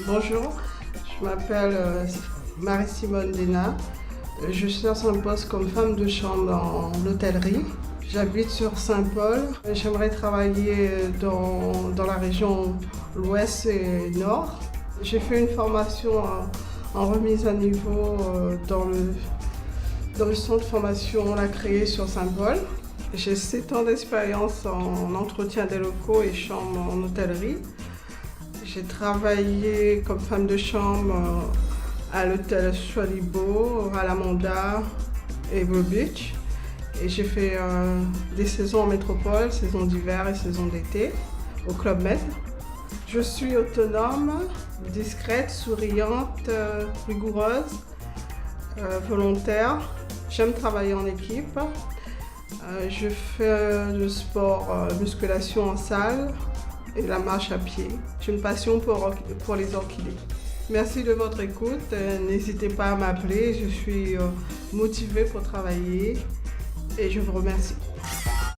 Bonjour, je m'appelle Marie-Simone Dena. Je cherche un poste comme femme de chambre dans l'hôtellerie. J'habite sur Saint-Paul. J'aimerais travailler dans la région l'Ouest et Nord. J'ai fait une formation en remise à niveau dans le centre de formation La Créée sur Saint-Paul. J'ai 7 ans d'expérience en entretien des locaux et chambre en hôtellerie. J'ai travaillé comme femme de chambre à l'hôtel Choualibo, à Lamanda et Blue Beach. Et j'ai fait des saisons en métropole, saison d'hiver et saison d'été, au Club Med. Je suis autonome, discrète, souriante, rigoureuse, volontaire. J'aime travailler en équipe. Je fais du sport, musculation en salle et la marche à pied. J'ai une passion pour les orchidées. Merci de votre écoute. N'hésitez pas à m'appeler. Je suis motivée pour travailler et je vous remercie.